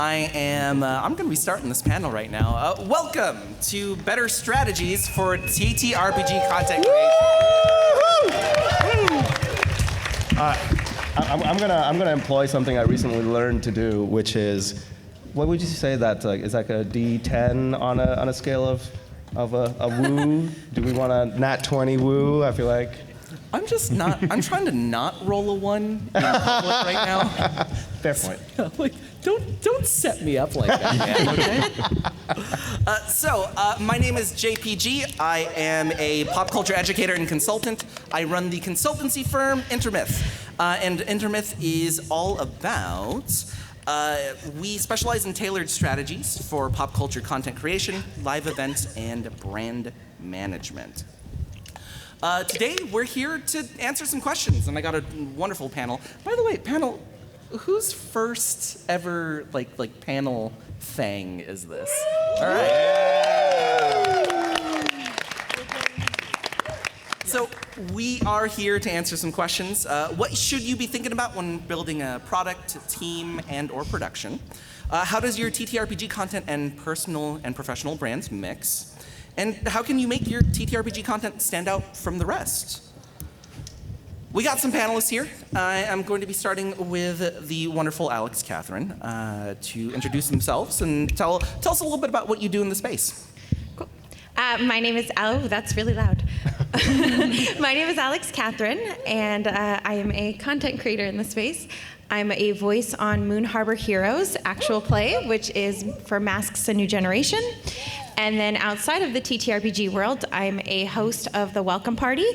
I'm going to be starting this panel right now. Welcome to Better Strategies for TTRPG Content Creation. I'm gonna employ something I recently learned to do, which is, what would you say that is like a D10 on a scale of a woo? Do we want a nat 20 woo? I feel like. I'm trying to not roll a 1 in public right now. Fair point. Like, don't set me up like that, man, okay? My name is JPG. I am a pop culture educator and consultant. I run the consultancy firm InterMyth. And InterMyth is all about, we specialize in tailored strategies for pop culture content creation, live events, and brand management. Today, we're here to answer some questions, and I got a wonderful panel. By the way, panel, whose first ever like panel thing is this? All right. So we are here to answer some questions. What should you be thinking about when building a product, team, and/or production? How does your TTRPG content and personal and professional brands mix? And how can you make your TTRPG content stand out from the rest? We got some panelists here. I'm going to be starting with the wonderful Alix Catherine to introduce themselves and tell us a little bit about what you do in the space. Cool. My name is that's really loud. My name is Alix Catherine, and I am a content creator in the space. I'm a voice on Moon Harbor Heroes actual play, which is for Masks: A New Generation. And then outside of the TTRPG world, I'm a host of the Welcome Party,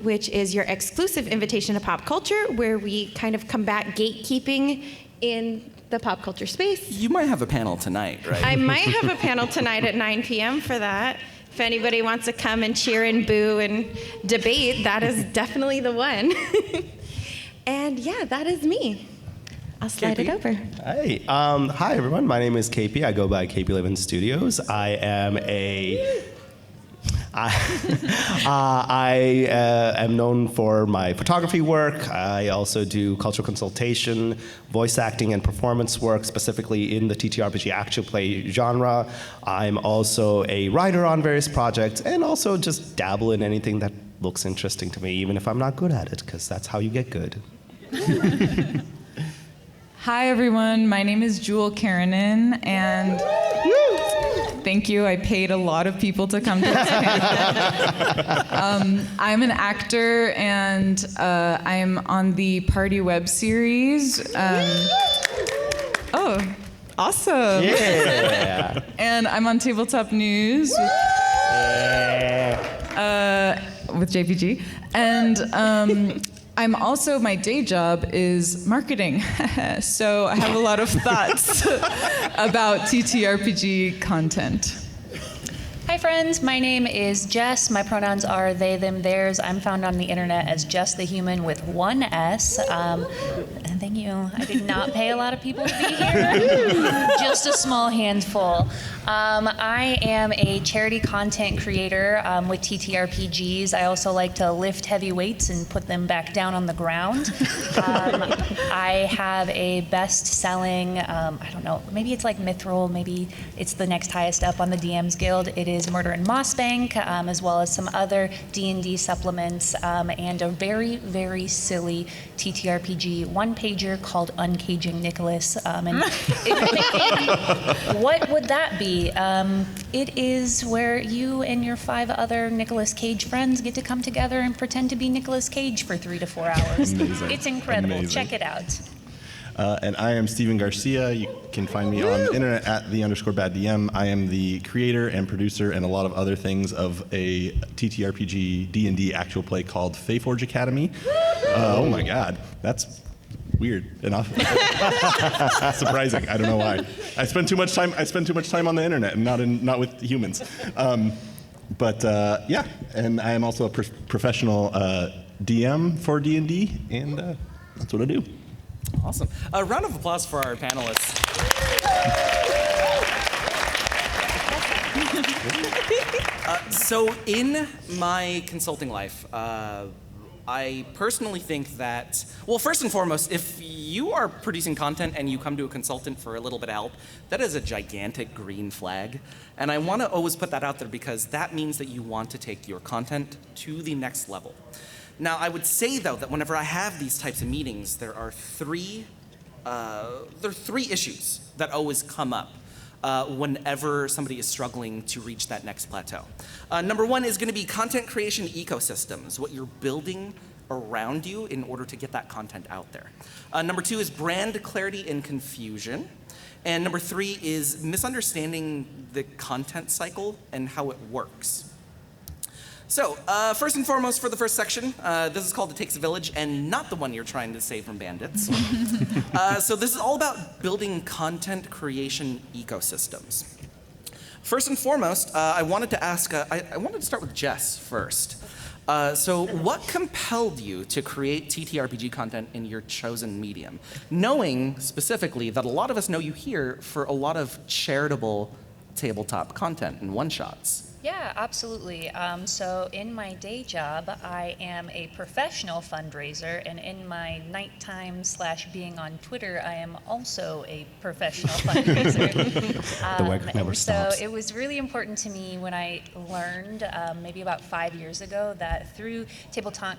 which is your exclusive invitation to pop culture, where we kind of combat gatekeeping in the pop culture space. You might have a panel tonight, right? I might have a panel tonight at 9 p.m. for that. If anybody wants to come and cheer and boo and debate, that is definitely the one. And yeah, that is me. I'll slide it over. Hey, hi everyone. My name is KP. I go by KP11 Studios. I am am known for my photography work. I also do cultural consultation, voice acting, and performance work, specifically in the TTRPG actual play genre. I'm also a writer on various projects, and also just dabble in anything that looks interesting to me, even if I'm not good at it, because that's how you get good. Hi everyone, my name is Jewell Karinen, and thank you, I paid a lot of people to come to this panel. I'm an actor, and I'm on the Party web series. Oh, awesome. Yeah. And I'm on Tabletop News with JPG. And I'm also, my day job is marketing, so I have a lot of thoughts about TTRPG content. Hi friends, my name is Jess. My pronouns are they, them, theirs. I'm found on the internet as JesTheHuman with one S. Thank you. I did not pay a lot of people to be here. Just a small handful. I am a charity content creator with TTRPGs. I also like to lift heavy weights and put them back down on the ground. I have a best-selling, I don't know, maybe it's like Mithril, maybe it's the next highest up on the DMs Guild. It is Murder in Mossbank, as well as some other D&D supplements, and a very, very silly TTRPG one-pager called Uncaging Nicholas. And if you're thinking, what would that be? It is where you and your 5 other Nicolas Cage friends get to come together and pretend to be Nicolas Cage for 3 to 4 hours. Amazing. It's incredible. Amazing. Check it out. And I am Steven Garcia. You can find me on the internet at @the_baddm. I am the creator and producer and a lot of other things of a TTRPG D&D actual play called Fae Forge Academy. Oh my God, that's weird enough. Surprising. I don't know why. I spend too much time on the internet and not with humans. Yeah, and I am also a professional DM for D&D, and that's what I do. Awesome. A round of applause for our panelists. So in my consulting life, I personally think that, well, first and foremost, if you are producing content and you come to a consultant for a little bit of help, that is a gigantic green flag. And I want to always put that out there because that means that you want to take your content to the next level. Now, I would say, though, that whenever I have these types of meetings, there are three issues that always come up whenever somebody is struggling to reach that next plateau. Number one is going to be content creation ecosystems, what you're building around you in order to get that content out there. Number two is brand clarity and confusion. And number three is misunderstanding the content cycle and how it works. So, first and foremost, for the first section, this is called It Takes a Village, and not the one you're trying to save from bandits. So this is all about building content creation ecosystems. First and foremost, I wanted to ask, I wanted to start with Jes first. So what compelled you to create TTRPG content in your chosen medium? Knowing specifically that a lot of us know you here for a lot of charitable tabletop content and one-shots. Yeah, absolutely. So in my day job, I am a professional fundraiser, and in my nighttime / being on Twitter, I am also a professional fundraiser. The work never stops. So it was really important to me when I learned, maybe about 5 years ago, that through tabletop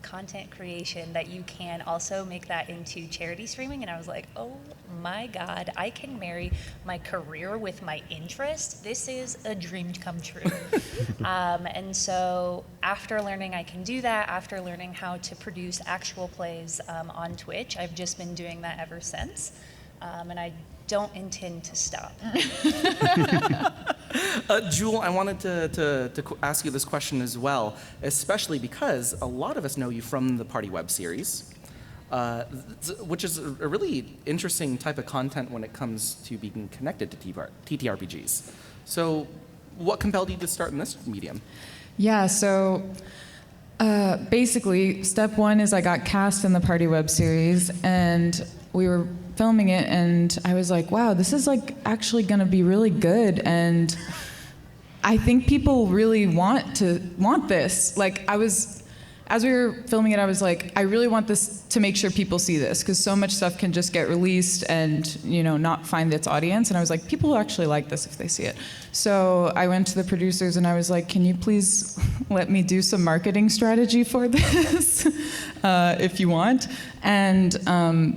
content creation that you can also make that into charity streaming, and I was like, oh my God, I can marry my career with my interest. This is a dream come true. And so after learning I can do that, after learning how to produce actual plays on Twitch, I've just been doing that ever since, and I don't intend to stop. Jewell, I wanted to ask you this question as well, especially because a lot of us know you from the Party web series, which is a really interesting type of content when it comes to being connected to TTRPGs. So what compelled you to start in this medium? Yeah, so basically, step one is I got cast in the Party web series, and we were filming it, and I was like, wow, this is like actually gonna be really good, and I think people really want this. Like, as we were filming it, I was like, I really want this to make sure people see this, because so much stuff can just get released and, you know, not find its audience. And I was like, people will actually like this if they see it. So I went to the producers and I was like, can you please let me do some marketing strategy for this, if you want? And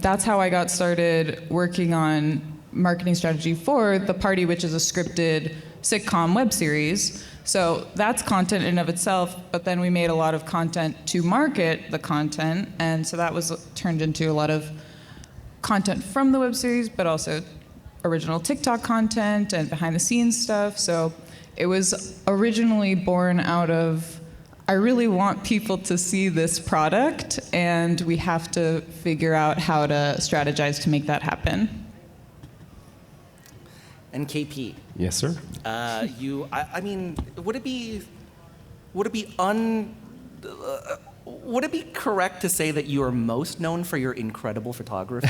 that's how I got started working on marketing strategy for The Party, which is a scripted sitcom web series. So that's content in and of itself, but then we made a lot of content to market the content, and so that was turned into a lot of content from the web series, but also original TikTok content and behind the scenes stuff. So it was originally born out of, I really want people to see this product, and we have to figure out how to strategize to make that happen. And KP. Yes, sir. I mean, would it be correct to say that you are most known for your incredible photography?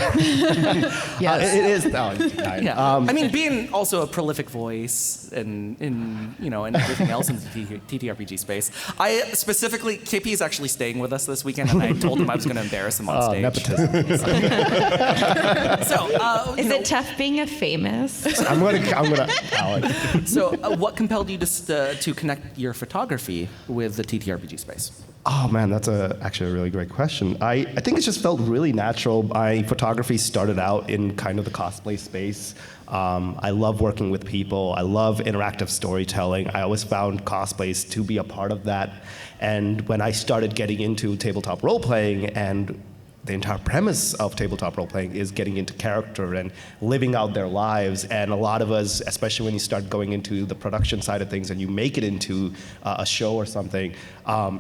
Yes. It is. Yeah. I mean, being also a prolific voice and everything else in the TTRPG space. I specifically, KP is actually staying with us this weekend, and I told him I was going to embarrass him on stage. Nepotism. So, Is it tough being a famous? I'm gonna. Alex. So, what compelled you to connect your photography with the TTRPG space? Oh man, that's actually a really great question. I think it just felt really natural. My photography started out in kind of the cosplay space. I love working with people. I love interactive storytelling. I always found cosplays to be a part of that. And when I started getting into tabletop role-playing, and the entire premise of tabletop role-playing is getting into character and living out their lives. And a lot of us, especially when you start going into the production side of things and you make it into a show or something,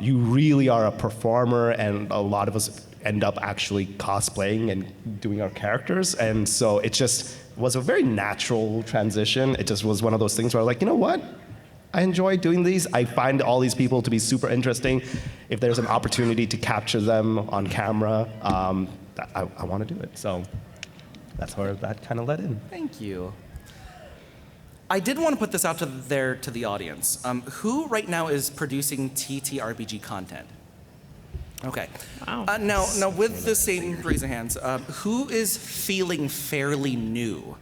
you really are a performer, and a lot of us end up actually cosplaying and doing our characters. And so it just was a very natural transition. It just was one of those things where I'm like, you know what? I enjoy doing these. I find all these people to be super interesting. If there's an opportunity to capture them on camera, I want to do it. So that's where that kind of led in. Thank you. I did want to put this out to the audience. Who right now is producing TTRPG content? Okay. Wow. Now with the same raise of hands, who is feeling fairly new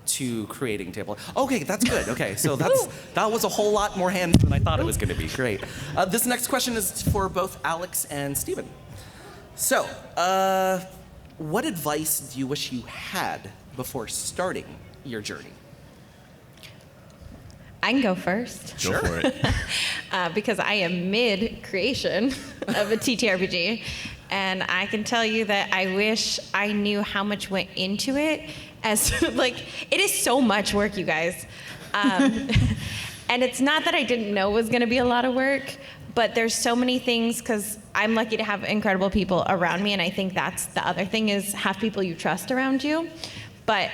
to creating table? Okay, that's good. Okay, so that was a whole lot more hands than I thought it was going to be. Great. This next question is for both Alix and Steven. So, what advice do you wish you had before starting your journey? I can go first. Go for it. Because I am mid-creation of a TTRPG, and I can tell you that I wish I knew how much went into it. As it is so much work, you guys. And it's not that I didn't know it was going to be a lot of work, but there's so many things, because I'm lucky to have incredible people around me, and I think that's the other thing, is have people you trust around you. But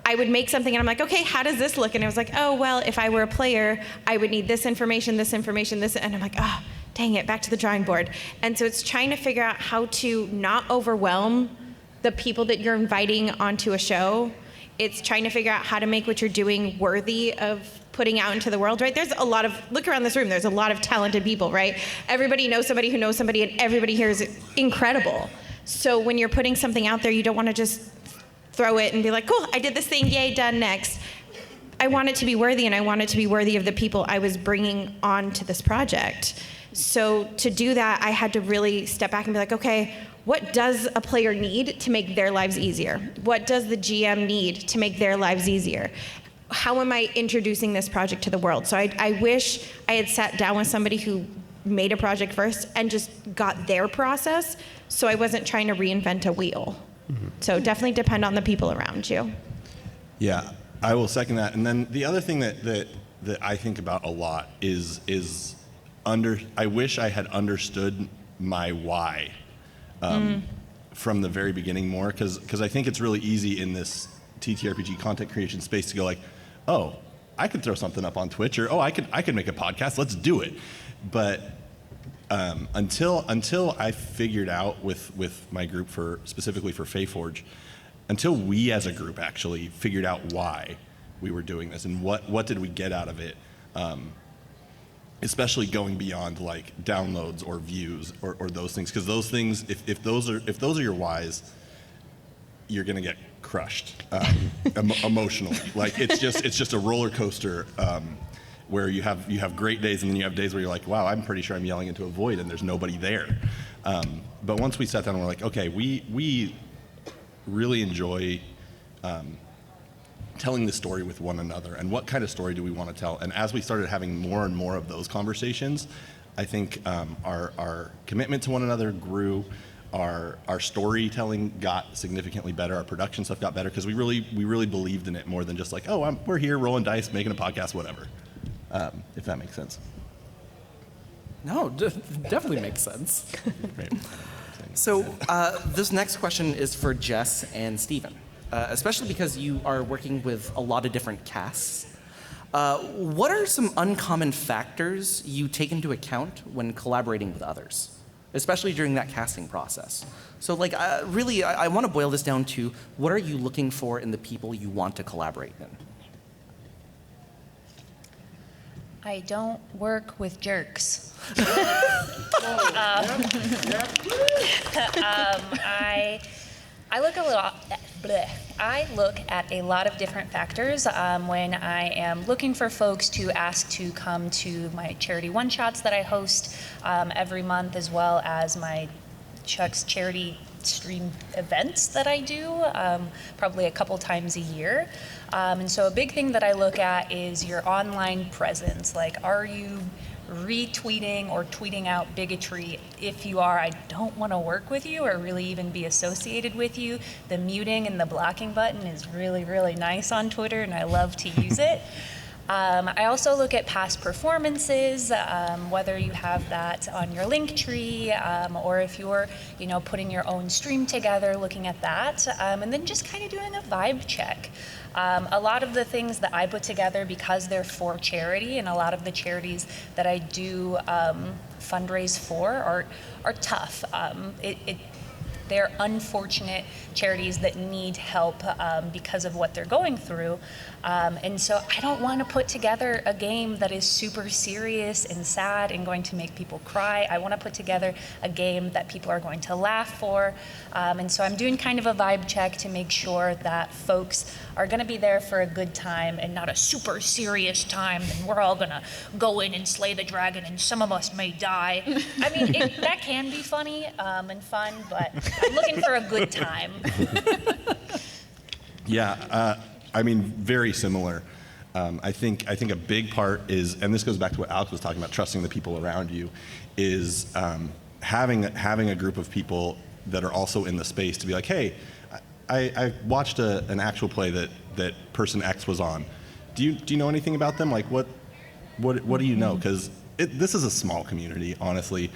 I would make something and I'm like, okay, how does this look? And it was like, oh, well, if I were a player, I would need this information, this, and I'm like, oh, dang it, back to the drawing board. And so it's trying to figure out how to not overwhelm the people that you're inviting onto a show. It's trying to figure out how to make what you're doing worthy of putting out into the world, right? There's a lot of, look around this room, there's a lot of talented people, right? Everybody knows somebody who knows somebody, and everybody here is incredible. So when you're putting something out there, you don't want to just throw it and be like, cool, I did this thing, yay, done, next. I want it to be worthy, and I want it to be worthy of the people I was bringing on to this project. So to do that, I had to really step back and be like, okay, what does a player need to make their lives easier? What does the GM need to make their lives easier? How am I introducing this project to the world? So I wish I had sat down with somebody who made a project first and just got their process, so I wasn't trying to reinvent a wheel. Mm-hmm. So definitely depend on the people around you. Yeah, I will second that. And then the other thing that I think about a lot is I wish I had understood my why from the very beginning more, because I think it's really easy in this TTRPG content creation space to go like, oh, I could throw something up on Twitch, or oh, I could make a podcast, let's do it. But until I figured out with my group specifically for Fae Forge, until we as a group actually figured out why we were doing this and what did we get out of it, especially going beyond like downloads or views or those things, because those things, if those are your whys, you're gonna get crushed emotionally. Like it's just a roller coaster. Where you have great days, and then you have days where you're like, wow, I'm pretty sure I'm yelling into a void and there's nobody there. But once we sat down and we're like, okay, we really enjoy telling the story with one another, and what kind of story do we want to tell? And as we started having more and more of those conversations, I think our commitment to one another grew. Our storytelling got significantly better. Our production stuff got better, because we really believed in it more than just like, oh, we're here rolling dice, making a podcast, whatever. If that makes sense. No, definitely makes sense. Great. So this next question is for Jes and Steven, especially because you are working with a lot of different casts. What are some uncommon factors you take into account when collaborating with others, especially during that casting process? So like, really, I want to boil this down to, what are you looking for in the people you want to collaborate in? I don't work with jerks. I look at a lot of different factors when I am looking for folks to ask to come to my charity one-shots that I host every month, as well as my Chuck's charity stream events that I do probably a couple times a year. And so a big thing that I look at is your online presence. Like, are you retweeting or tweeting out bigotry? If you are, I don't want to work with you or really even be associated with you. The muting and the blocking button is really, really nice on Twitter, and I love to use it. I also look at past performances, whether you have that on your link tree, or if you're, putting your own stream together, looking at that, and then just kind of doing a vibe check. A lot of the things that I put together, because they're for charity, and a lot of the charities that I do fundraise for are tough. they're unfortunate charities that need help because of what they're going through. And so I don't want to put together a game that is super serious and sad and going to make people cry. I want to put together a game that people are going to laugh for. And so I'm doing kind of a vibe check to make sure that folks are going to be there for a good time and not a super serious time, and we're all going to go in and slay the dragon and some of us may die. I mean, that can be funny and fun, but I'm looking for a good time. Yeah, I mean, very similar. I think a big part is, and this goes back to what Alex was talking about, trusting the people around you, is having a group of people that are also in the space to be like, hey, I watched an actual play that person X was on. Do you know anything about them? Like, what do you know? Because this is a small community, honestly.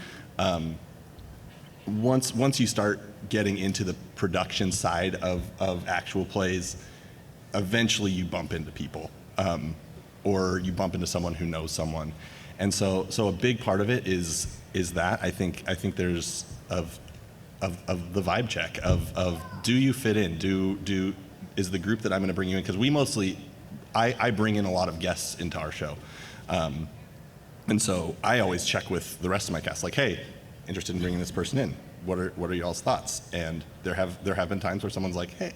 Once you start getting into the production side of actual plays, eventually you bump into people, or you bump into someone who knows someone, and so a big part of it is that I think there's of the vibe check of do you fit in? Is the group that I'm going to bring you in? Because we mostly, I bring in a lot of guests into our show, and so I always check with the rest of my cast, like, hey, interested in bringing this person in? What are y'all's thoughts? And there have been times where someone's like, hey,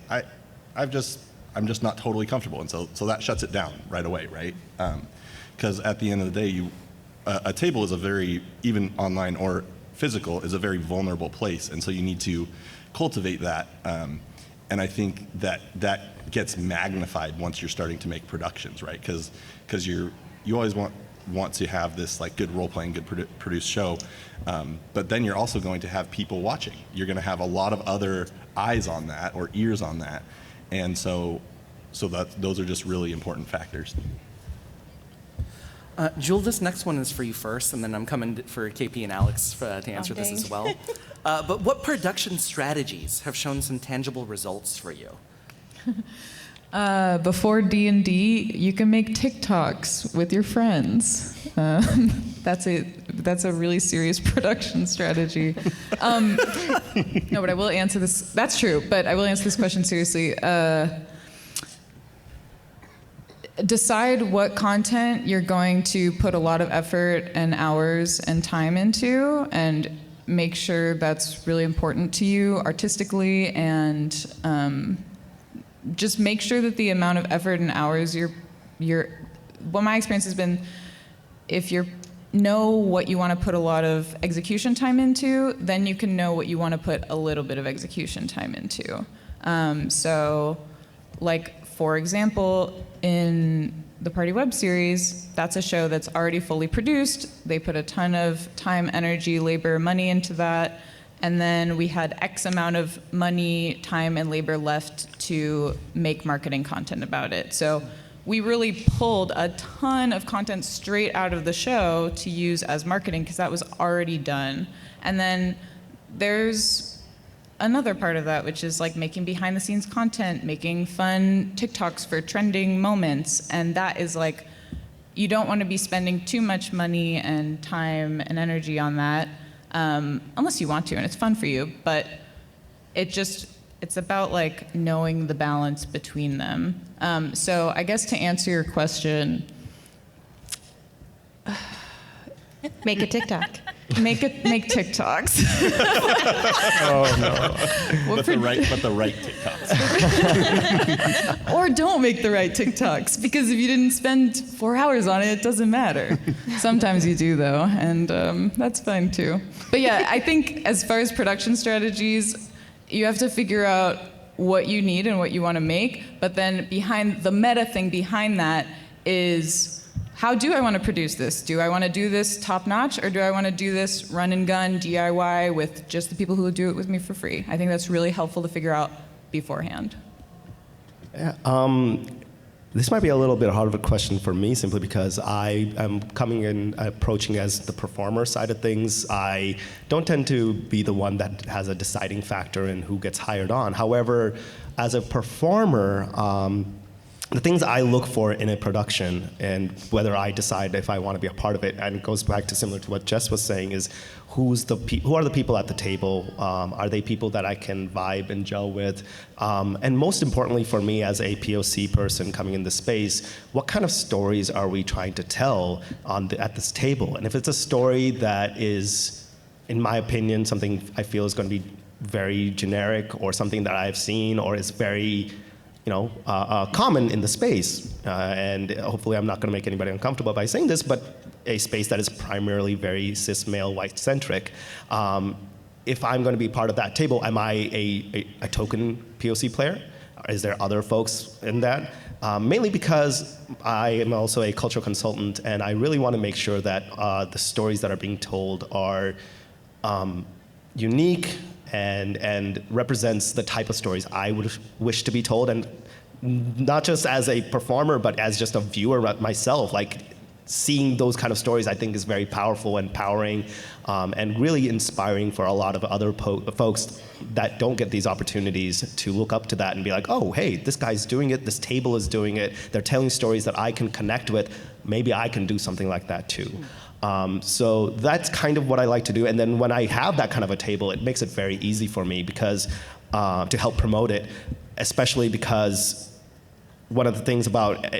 I'm just not totally comfortable, and so that shuts it down right away, right? Because at the end of the day, a table is a very, even online or physical, is a very vulnerable place, and so you need to cultivate that. And I think that gets magnified once you're starting to make productions, right? Because you always want to have this like good role-playing, good produced show, but then you're also going to have people watching. You're going to have a lot of other eyes on that or ears on that, and so those are just really important factors. Jewell, this next one is for you first, and then I'm coming for KP and Alex to answer this as well. But what production strategies have shown some tangible results for you? Before D&D, you can make TikToks with your friends. That's a really serious production strategy. No, but I will answer this. That's true, but I will answer this question seriously. Decide what content you're going to put a lot of effort and hours and time into, and make sure that's really important to you artistically, and just make sure that the amount of effort and hours what my experience has been, if you know what you want to put a lot of execution time into, then you can know what you want to put a little bit of execution time into. So, like, for example, in the Party web series, that's a show that's already fully produced. They put a ton of time, energy, labor, money into that. And then we had X amount of money, time, and labor left to make marketing content about it. So we really pulled a ton of content straight out of the show to use as marketing, because that was already done. And then there's another part of that, which is like making behind the scenes content, making fun TikToks for trending moments. And that is like, you don't want to be spending too much money and time and energy on that, unless you want to and it's fun for you. But it's about like knowing the balance between them. So I guess to answer your question, Make a TikTok. Make TikToks. Oh no! But the right TikToks. Or don't make the right TikToks, because if you didn't spend 4 hours on it, it doesn't matter. Sometimes you do though, and that's fine too. But yeah, I think as far as production strategies, you have to figure out what you need and what you want to make. But then behind the meta thing behind that is, how do I want to produce this? Do I want to do this top notch, or do I want to do this run and gun DIY with just the people who will do it with me for free? I think that's really helpful to figure out beforehand. Yeah, this might be a little bit harder of a question for me, simply because I am coming in, approaching as the performer side of things. I don't tend to be the one that has a deciding factor in who gets hired on. However, as a performer, the things I look for in a production, and whether I decide if I want to be a part of it, and it goes back to similar to what Jes was saying, is who are the people at the table? Are they people that I can vibe and gel with? And most importantly for me as a POC person coming in the space, what kind of stories are we trying to tell at this table? And if it's a story that is, in my opinion, something I feel is going to be very generic, or something that I've seen, or is very common in the space, and hopefully I'm not going to make anybody uncomfortable by saying this, but a space that is primarily very cis male white centric. If I'm going to be part of that table, am I a token POC player? Is there other folks in that? Mainly because I am also a cultural consultant, and I really want to make sure that the stories that are being told are unique and represents the type of stories I would wish to be told, and not just as a performer, but as just a viewer myself. Like, seeing those kind of stories, I think, is very powerful and empowering, and really inspiring for a lot of other folks that don't get these opportunities to look up to that and be like, oh, hey, this guy's doing it, this table is doing it, they're telling stories that I can connect with, maybe I can do something like that too. So that's kind of what I like to do. And then when I have that kind of a table, it makes it very easy for me because to help promote it, especially because one of the things about,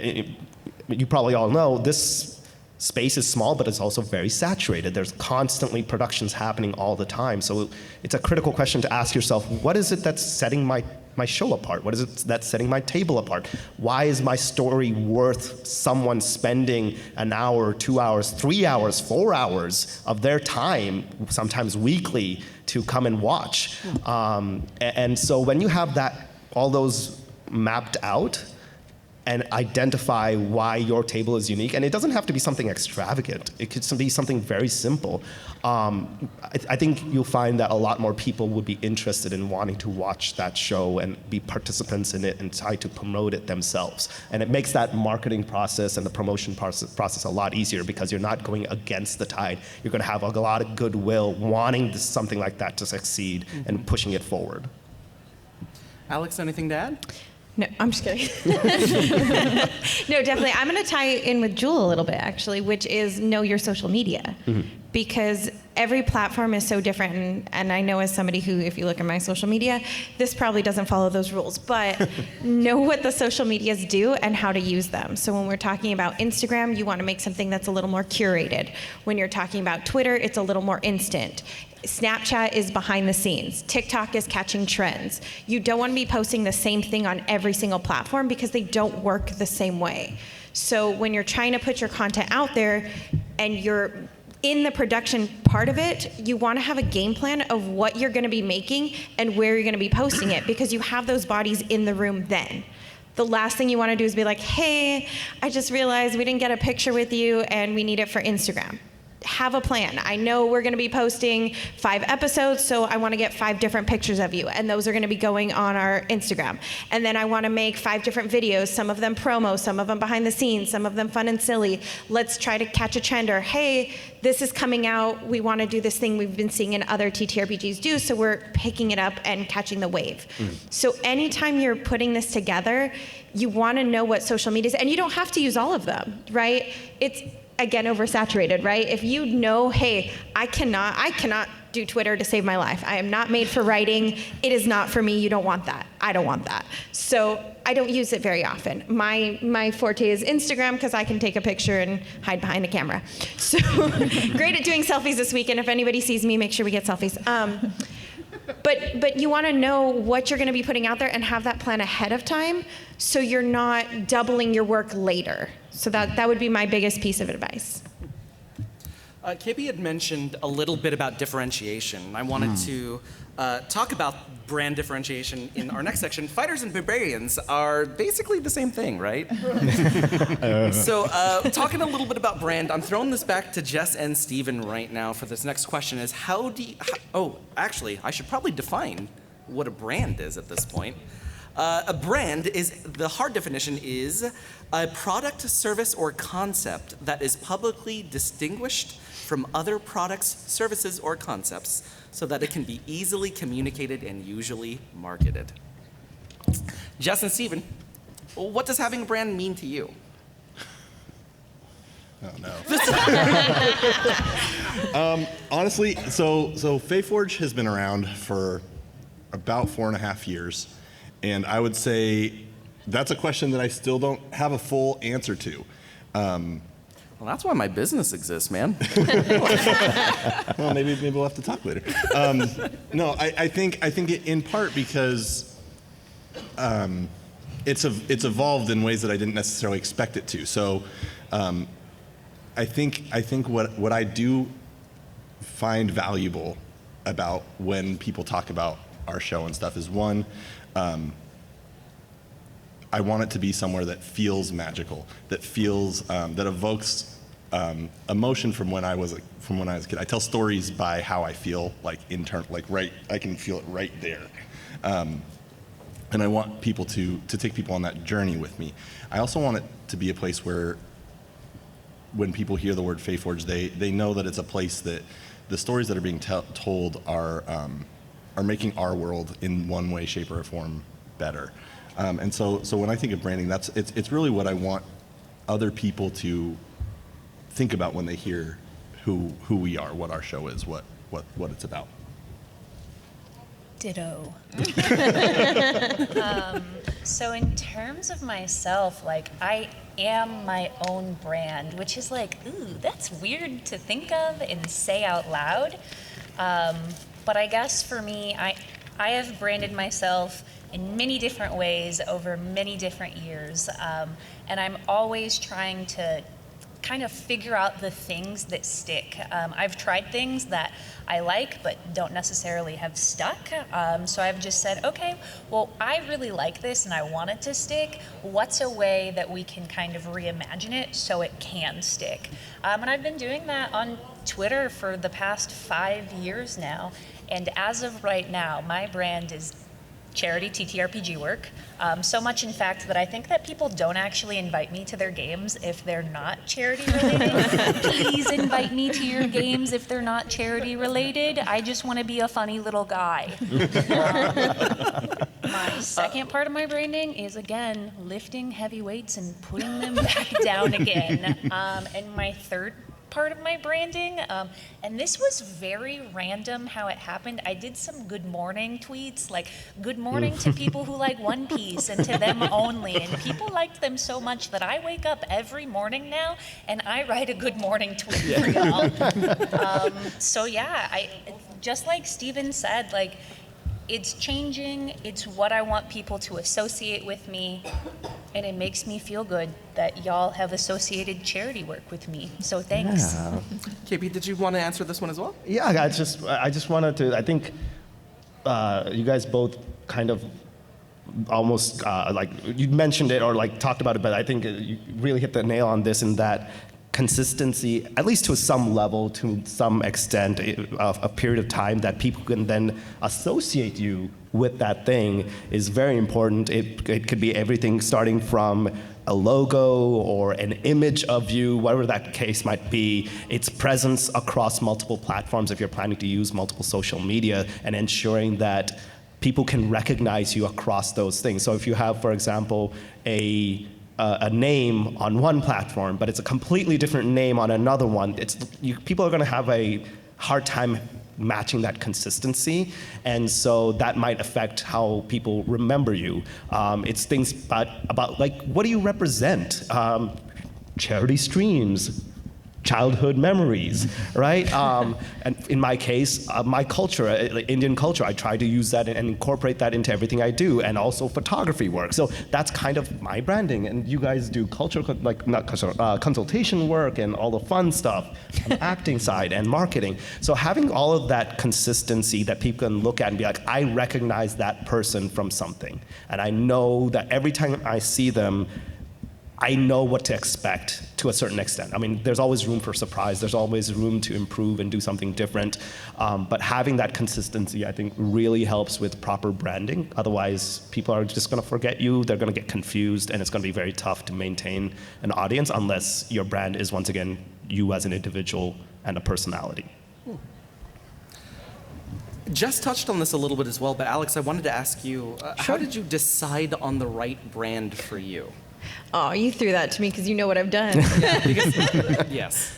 you probably all know, this space is small, but it's also very saturated. There's constantly productions happening all the time. So it's a critical question to ask yourself, what is it that's setting my show apart? What is it that's setting my table apart? Why is my story worth someone spending an hour, 2 hours, 3 hours, 4 hours of their time, sometimes weekly, to come and watch? And so when you have all those mapped out, and identify why your table is unique. And it doesn't have to be something extravagant. It could be something very simple. I think you'll find that a lot more people would be interested in wanting to watch that show and be participants in it and try to promote it themselves. And it makes that marketing process and the promotion process a lot easier because you're not going against the tide. You're going to have a lot of goodwill wanting something like that to succeed and pushing it forward. Alex, anything to add? No, I'm just kidding. No, definitely. I'm going to tie in with Jewell a little bit, actually, which is know your social media. Mm-hmm. Because every platform is so different. And I know as somebody who, if you look at my social media, this probably doesn't follow those rules. But know what the social medias do and how to use them. So when we're talking about Instagram, you want to make something that's a little more curated. When you're talking about Twitter, it's a little more instant. Snapchat is behind the scenes. TikTok is catching trends. You don't want to be posting the same thing on every single platform because they don't work the same way. So when you're trying to put your content out there and you're in the production part of it, you want to have a game plan of what you're going to be making and where you're going to be posting it because you have those bodies in the room then. The last thing you want to do is be like, hey, I just realized we didn't get a picture with you and we need it for Instagram. Have a plan. I know we're going to be posting 5 episodes, so I want to get 5 different pictures of you, and those are going to be going on our Instagram. And then I want to make 5 different videos, some of them promo, some of them behind the scenes, some of them fun and silly. Let's try to catch a trend, or hey, this is coming out, we want to do this thing we've been seeing in other TTRPGs do, so we're picking it up and catching the wave. So anytime you're putting this together, you want to know what social media is, and you don't have to use all of them, right? It's again, oversaturated, right? If you know, hey, I cannot do Twitter to save my life. I am not made for writing. It is not for me. You don't want that. I don't want that. So I don't use it very often. My forte is Instagram because I can take a picture and hide behind a camera. So great at doing selfies this weekend. If anybody sees me, make sure we get selfies. But you want to know what you're going to be putting out there and have that plan ahead of time so you're not doubling your work later. So that would be my biggest piece of advice. KP had mentioned a little bit about differentiation. I wanted to talk about brand differentiation in our next section. Fighters and barbarians are basically the same thing, right? So talking a little bit about brand, I'm throwing this back to Jes and Steven right now for this next question is actually, I should probably define what a brand is at this point. A brand the hard definition is a product, service, or concept that is publicly distinguished from other products, services, or concepts so that it can be easily communicated and usually marketed. Jes and Steven, What does having a brand mean to you? Oh no. Honestly, so Fae Forge has been around for about 4.5 years, and I would say that's a question that I still don't have a full answer to. Well, that's why my business exists, man. Well, maybe we'll have to talk later. No, I think it, in part because it's evolved in ways that I didn't necessarily expect it to. So I think what I do find valuable about when people talk about our show and stuff is, one, I want it to be somewhere that feels magical, that feels that evokes emotion from when I was a kid. I tell stories by how I feel, like right. I can feel it right there, and I want people to take people on that journey with me. I also want it to be a place where, when people hear the word Fae Forge, they know that it's a place that the stories that are being told are making our world in one way, shape, or form better. And so when I think of branding, it's really what I want other people to think about when they hear who we are, what our show is, what it's about. Ditto. So in terms of myself, like, I am my own brand, which is like, ooh, that's weird to think of and say out loud. But I guess for me, I have branded myself in many different ways over many different years. And I'm always trying to kind of figure out the things that stick. I've tried things that I like but don't necessarily have stuck. So I've just said, okay, well, I really like this and I want it to stick. What's a way that we can kind of reimagine it so it can stick? And I've been doing that on Twitter for the past 5 years now. And as of right now, my brand is charity TTRPG work. So much, in fact, that I think that people don't actually invite me to their games if they're not charity related. Please invite me to your games if they're not charity related. I just want to be a funny little guy. My second part of my branding is, again, lifting heavy weights and putting them back down again. And my third part of my branding, and this was very random how it happened. I did some good morning tweets, like good morning to people who like One Piece and to them only, and people liked them so much that I wake up every morning now and I write a good morning tweet for y'all. So yeah, I just like Steven said, like, it's changing. It's what I want people to associate with me, and it makes me feel good that y'all have associated charity work with me. So thanks. Yeah. KP, did you want to answer this one as well? Yeah, I just wanted to. I think you guys both kind of almost like you mentioned it or like talked about it, but I think you really hit the nail on this in that consistency, at least to some level, to some extent, of a period of time that people can then associate you with that thing is very important. It could be everything starting from a logo or an image of you, whatever that case might be, its presence across multiple platforms if you're planning to use multiple social media, and ensuring that people can recognize you across those things. So if you have, for example, a name on one platform, but it's a completely different name on another one, people are going to have a hard time matching that consistency, and so that might affect how people remember you. It's things about like, what do you represent? Charity streams, childhood memories, right? And in my case, my culture, Indian culture, I try to use that and incorporate that into everything I do, and also photography work. So that's kind of my branding. And you guys do consultation work and all the fun stuff, on the acting side and marketing. So having all of that consistency that people can look at and be like, I recognize that person from something. And I know that every time I see them, I know what to expect to a certain extent. I mean, there's always room for surprise. There's always room to improve and do something different. But having that consistency, I think, really helps with proper branding. Otherwise, people are just going to forget you. They're going to get confused, and it's going to be very tough to maintain an audience unless your brand is, once again, you as an individual and a personality. Jess touched on this a little bit as well, but Alex, I wanted to ask you, how did you decide on the right brand for you? Oh, you threw that to me because you know what I've done. Yes.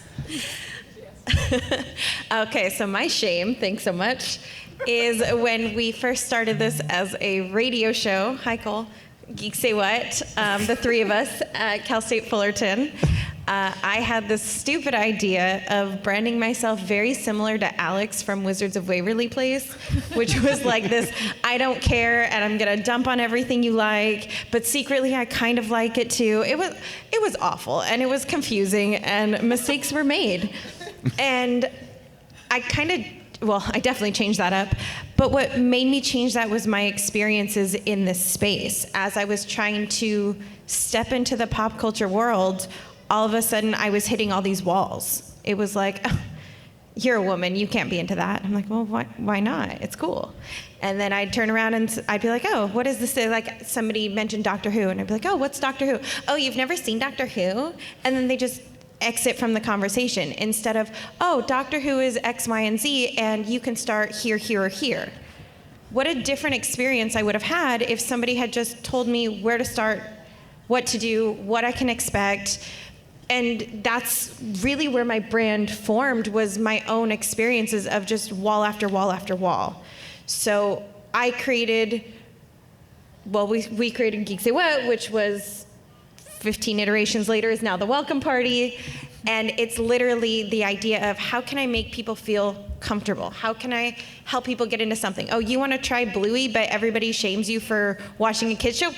Okay, so my shame, thanks so much, is when we first started this as a radio show. Hi, Cole. Geeks Say What? The three of us at Cal State Fullerton. I had this stupid idea of branding myself very similar to Alex from Wizards of Waverly Place, which was like this, I don't care and I'm gonna dump on everything you like, but secretly I kind of like it too. It was awful and it was confusing and mistakes were made. And I definitely changed that up. But what made me change that was my experiences in this space. As I was trying to step into the pop culture world, all of a sudden I was hitting all these walls. It was like, oh, you're a woman, you can't be into that. I'm like, well, why not? It's cool. And then I'd turn around and I'd be like, oh, what is this? Like somebody mentioned Doctor Who, and I'd be like, oh, what's Doctor Who? Oh, you've never seen Doctor Who? And then they just exit from the conversation instead of, oh, Doctor Who is X, Y, and Z, and you can start here, here, or here. What a different experience I would have had if somebody had just told me where to start, what to do, what I can expect. And that's really where my brand formed, was my own experiences of just wall after wall after wall. So I created, we created Geeks Say What, which was 15 iterations later is now the Welcome Party. And it's literally the idea of how can I make people feel comfortable? How can I help people get into something? Oh, you want to try Bluey, but everybody shames you for watching a kids show?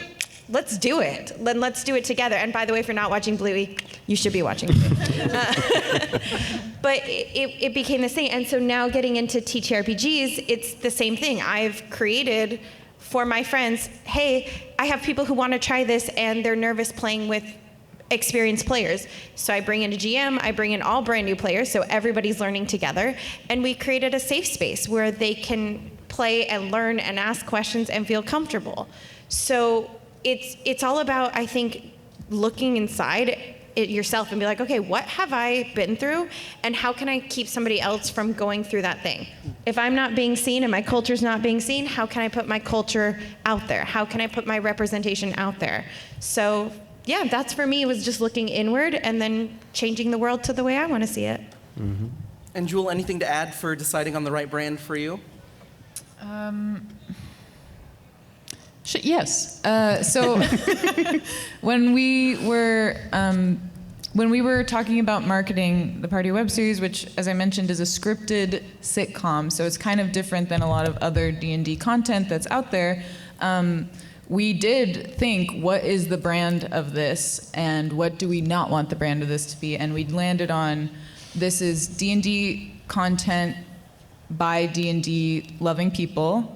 Let's do it. Then let's do it together. And by the way, if you're not watching Bluey, you should be watching Bluey. But it became this thing. And so now getting into TTRPGs, it's the same thing. I've created for my friends, hey, I have people who want to try this and they're nervous playing with experienced players. So I bring in a GM, I bring in all brand new players, so everybody's learning together. And we created a safe space where they can play and learn and ask questions and feel comfortable. So it's all about, I think, looking inside yourself and be like, okay, what have I been through and how can I keep somebody else from going through that thing? If I'm not being seen and my culture's not being seen, how can I put my culture out there? How can I put my representation out there? So yeah, that's for me, was just looking inward and then changing the world to the way I want to see it. Mm-hmm. And Jewell, anything to add for deciding on the right brand for you? Yes. So when we were talking about marketing the Party web series, which, as I mentioned, is a scripted sitcom, so it's kind of different than a lot of other D&D content that's out there, we did think, what is the brand of this, and what do we not want the brand of this to be? And we landed on, this is D&D content by D&D loving people.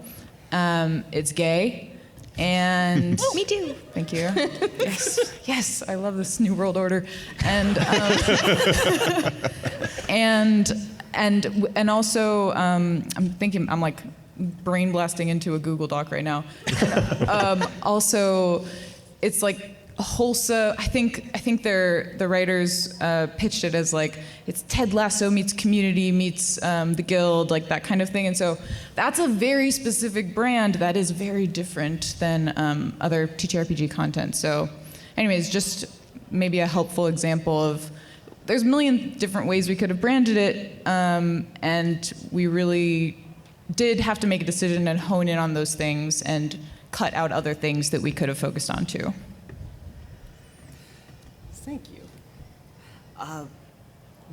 It's gay. And me too. Thank you. Yes, I love this new world order. And and also, I'm thinking, I'm like brain blasting into a Google Doc right now. Also, it's like a wholesome. I think the writers pitched it as like it's Ted Lasso meets Community meets the Guild, like that kind of thing. And so that's a very specific brand that is very different than other TTRPG content. So, anyways, just maybe a helpful example of there's a million different ways we could have branded it, and we really did have to make a decision and hone in on those things and cut out other things that we could have focused on too. Thank you.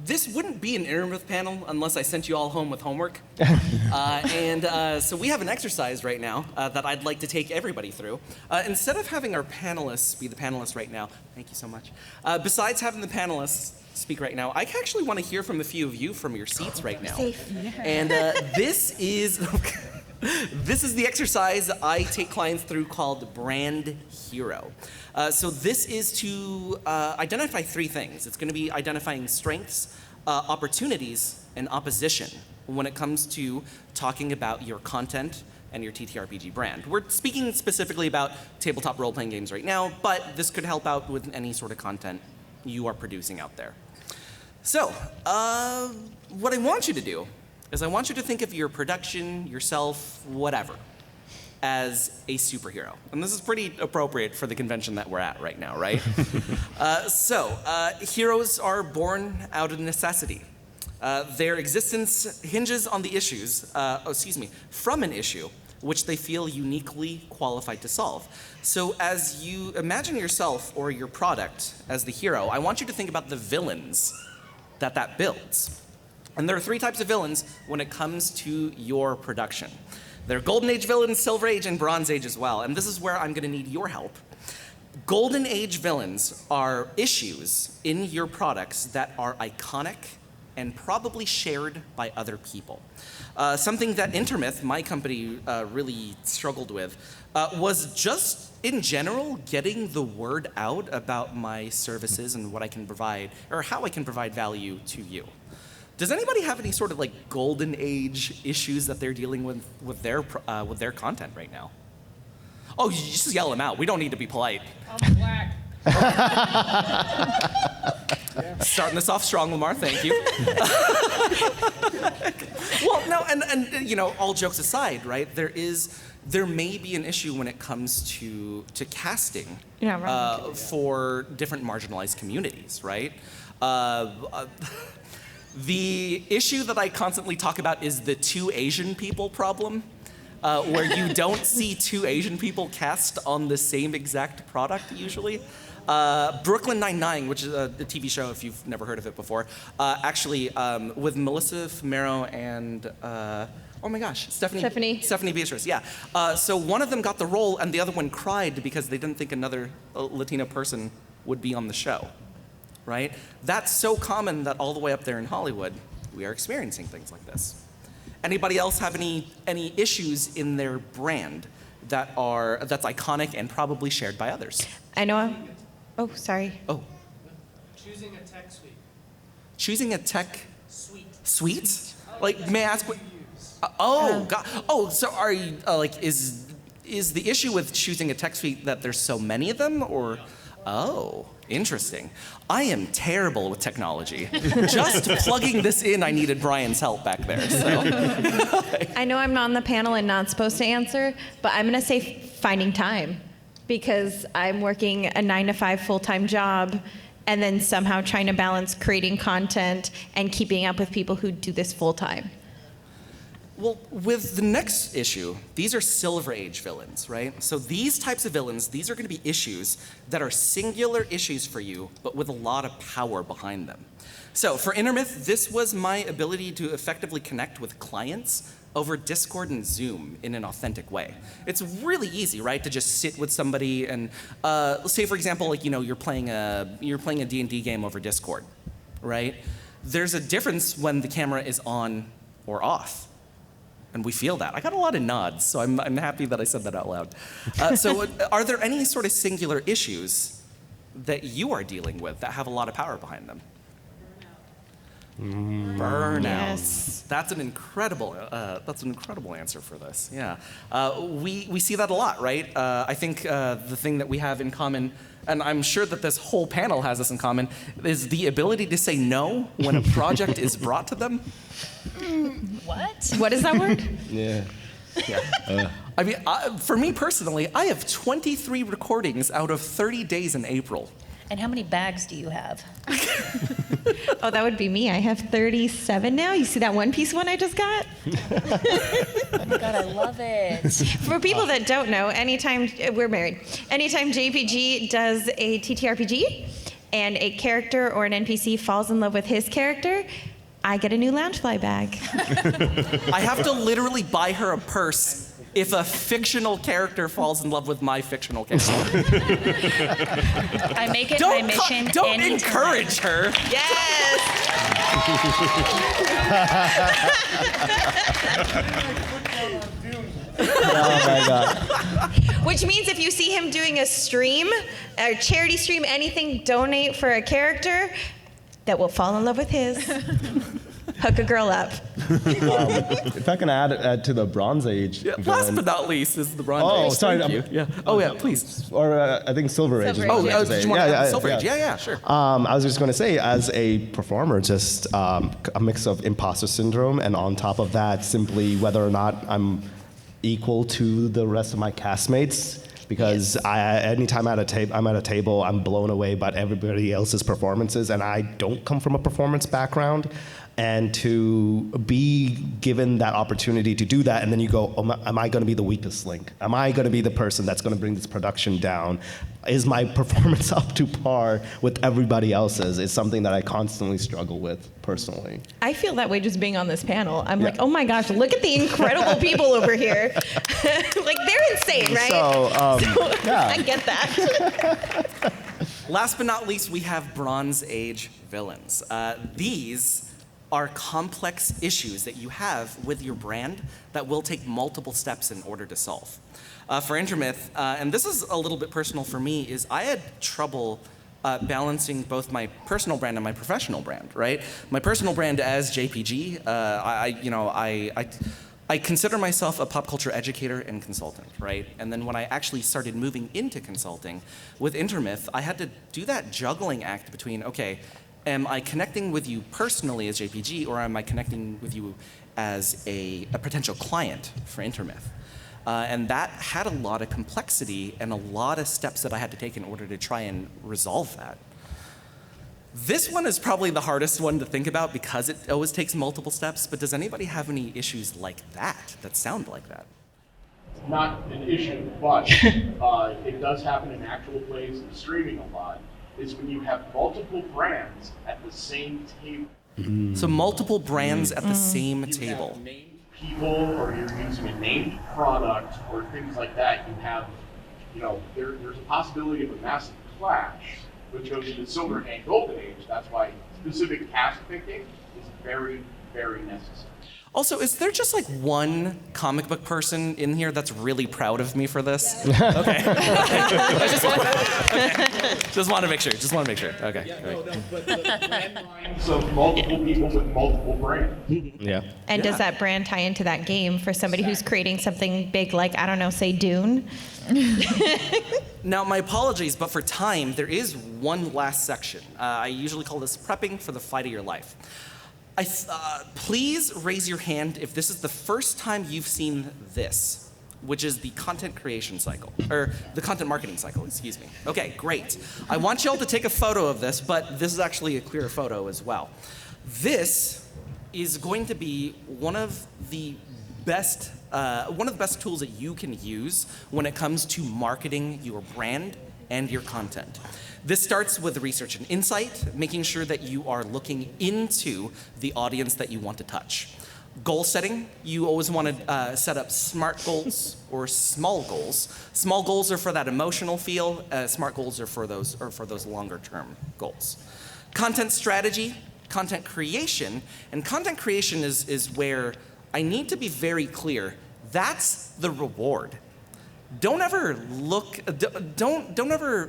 This wouldn't be an InterMyth panel unless I sent you all home with homework. So we have an exercise right now that I'd like to take everybody through. Instead of having our panelists be the panelists right now, thank you so much. Besides having the panelists speak right now, I actually want to hear from a few of you from your seats right now. Safe. And this is the exercise I take clients through called Brand Hero. So this is to identify three things. It's going to be identifying strengths, opportunities, and opposition when it comes to talking about your content and your TTRPG brand. We're speaking specifically about tabletop role-playing games right now, but this could help out with any sort of content you are producing out there. So, what I want you to do is I want you to think of your production, yourself, whatever, as a superhero. And this is pretty appropriate for the convention that we're at right now, right? Heroes are born out of necessity. Their existence hinges on the issues, from an issue which they feel uniquely qualified to solve. So as you imagine yourself or your product as the hero, I want you to think about the villains that builds. And there are 3 types of villains when it comes to your production. There are Golden Age villains, Silver Age, and Bronze Age as well. And this is where I'm going to need your help. Golden Age villains are issues in your products that are iconic and probably shared by other people. Something that InterMyth, my company, really struggled with was just, in general, getting the word out about my services and what I can provide, or how I can provide value to you. Does anybody have any sort of like Golden Age issues that they're dealing with their content right now? Oh, you just yell them out. We don't need to be polite. I'm black. Starting this off strong, Lamar. Thank you. Well, no, and you know, all jokes aside, right? There may be an issue when it comes to casting for different marginalized communities, right? The issue that I constantly talk about is the 2 Asian people problem, where you don't see 2 Asian people cast on the same exact product usually. Brooklyn Nine-Nine, which is a TV show if you've never heard of it before, actually with Melissa Fumero and oh my gosh, Stephanie Beatrice, yeah. So one of them got the role and the other one cried because they didn't think another Latina person would be on the show, right? That's so common that all the way up there in Hollywood, we are experiencing things like this. Anybody else have any issues in their brand that's iconic and probably shared by others? I know. Oh, sorry. Oh. Choosing a tech suite. Choosing a tech suite? Like, may I ask what? God. Oh, so are you is the issue with choosing a tech suite that there's so many of them, or? Oh, interesting. I am terrible with technology. Just plugging this in, I needed Brian's help back there. So. I know I'm not on the panel and not supposed to answer, but I'm going to say finding time, because I'm working a 9-to-5 full-time job and then somehow trying to balance creating content and keeping up with people who do this full-time. Well, with the next issue, these are Silver Age villains, right? So these types of villains, these are going to be issues that are singular issues for you, but with a lot of power behind them. So for InterMyth, this was my ability to effectively connect with clients over Discord and Zoom in an authentic way. It's really easy, right, to just sit with somebody and say, for example, like, you know, you're playing a D&D game over Discord, right? There's a difference when the camera is on or off. And we feel that. I got a lot of nods, so I'm happy that I said that out loud. So are there any sort of singular issues that you are dealing with that have a lot of power behind them? Burnout. Yes. That's an incredible answer for this. Yeah, we see that a lot, right? I think the thing that we have in common, and I'm sure that this whole panel has this in common, is the ability to say no when a project is brought to them. What? What is that word? Yeah. I mean, for me personally, I have 23 recordings out of 30 days in April. And how many bags do you have? Oh, that would be me. I have 37 now. You see that One Piece one I just got? Oh my God, I love it. For people that don't know, anytime we're married, anytime JPG does a TTRPG and a character or an NPC falls in love with his character, I get a new Loungefly bag. I have to literally buy her a purse if a fictional character falls in love with my fictional character. I make it my mission. Don't encourage her. Yes! Oh my God. Which means if you see him doing a stream, a charity stream, anything, donate for a character that will fall in love with his. Hook a girl up. If I can add to the Bronze Age. Last villain. but not least is the Bronze Oh, Age. sorry, Thank you. I'm- Yeah. Oh, yeah, please. Or I think Silver Age. is Silver what I Age. was Oh, gonna did say. you want to add Silver Age? Yeah, sure. I was just going to say, as a performer, just a mix of imposter syndrome, and on top of that, simply whether or not I'm equal to the rest of my castmates. Because anytime I'm at a table, I'm blown away by everybody else's performances, and I don't come from a performance background. And to be given that opportunity to do that, and then you go, am I going to be the weakest link? Am I going to be the person that's going to bring this production down? Is my performance up to par with everybody else's? Is something that I constantly struggle with personally. I feel that way just being on this panel. I'm Yeah. like, oh my gosh, look at the incredible people over here. Like, they're insane, right? So, yeah. I get that. Last but not least, we have Bronze Age villains. These are complex issues that you have with your brand that will take multiple steps in order to solve. For InterMyth, and this is a little bit personal for me, is I had trouble balancing both my personal brand and my professional brand, right? My personal brand as JPG, I consider myself a pop culture educator and consultant, right? And then when I actually started moving into consulting with InterMyth, I had to do that juggling act between, okay, am I connecting with you personally as JPG, or am I connecting with you as a potential client for InterMyth? And that had a lot of complexity and a lot of steps that I had to take in order to try and resolve that. This one is probably the hardest one to think about because it always takes multiple steps, but does anybody have any issues like that sound like that? Not an issue, but it does happen in actual plays and streaming a lot, is when you have multiple brands at the same table. So multiple brands at the same You table. have named people, or you're using a named product, or things like that. You have, there's a possibility of a massive clash, which goes into Silver and Golden Age. That's why specific cast picking is very, very necessary. Also, is there just like one comic book person in here that's really proud of me for this? Okay. I just want to make sure. Okay. No, but the brand lines of multiple people with multiple brands. Yeah. And does that brand tie into that game for somebody who's creating something big like, I don't know, say Dune? Now, my apologies, but for time, there is one last section. I usually call this prepping for the fight of your life. Please raise your hand if this is the first time you've seen this, which is the content creation cycle, or the content marketing cycle, excuse me. Okay, great. I want y'all to take a photo of this, but this is actually a clear photo as well. This is going to be one of the best tools that you can use when it comes to marketing your brand and your content. This starts with research and insight, making sure that you are looking into the audience that you want to touch. Goal setting, you always want to set up SMART goals or small goals. Small goals are for that emotional feel, SMART goals are for those longer term goals. Content strategy, content creation, and content creation is where I need to be very clear, that's the reward. Don't ever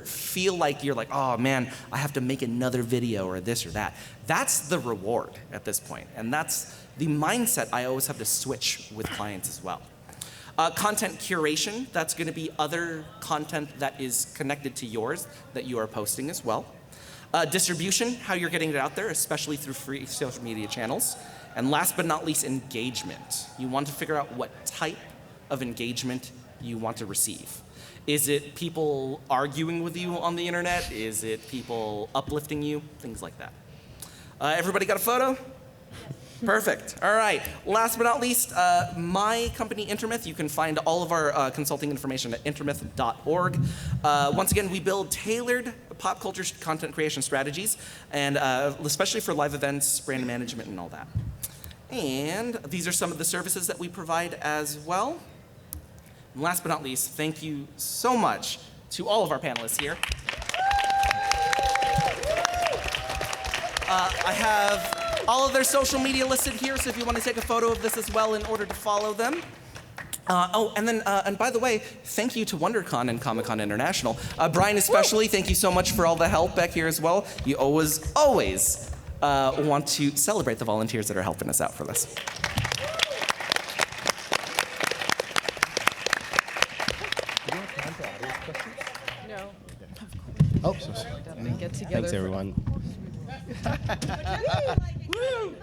feel like you're like, oh man, I have to make another video or this or that. That's the reward at this point. And that's the mindset I always have to switch with clients as well. Content curation, that's gonna be other content that is connected to yours that you are posting as well. Distribution, how you're getting it out there, especially through free social media channels. And last but not least, engagement. You want to figure out what type of engagement you want to receive. Is it people arguing with you on the internet? Is it people uplifting you? Things like that. Everybody got a photo? Perfect. All right. Last but not least, my company, InterMyth. You can find all of our consulting information at intermyth.org. Once again, we build tailored pop culture content creation strategies, and especially for live events, brand management, and all that. And these are some of the services that we provide as well. And last but not least, thank you so much to all of our panelists here. I have all of their social media listed here, so if you want to take a photo of this as well in order to follow them. And by the way, thank you to WonderCon and Comic-Con International. Brian especially, thank you so much for all the help back here as well. You always want to celebrate the volunteers that are helping us out for this. Oh, Get together. thanks everyone. Woo!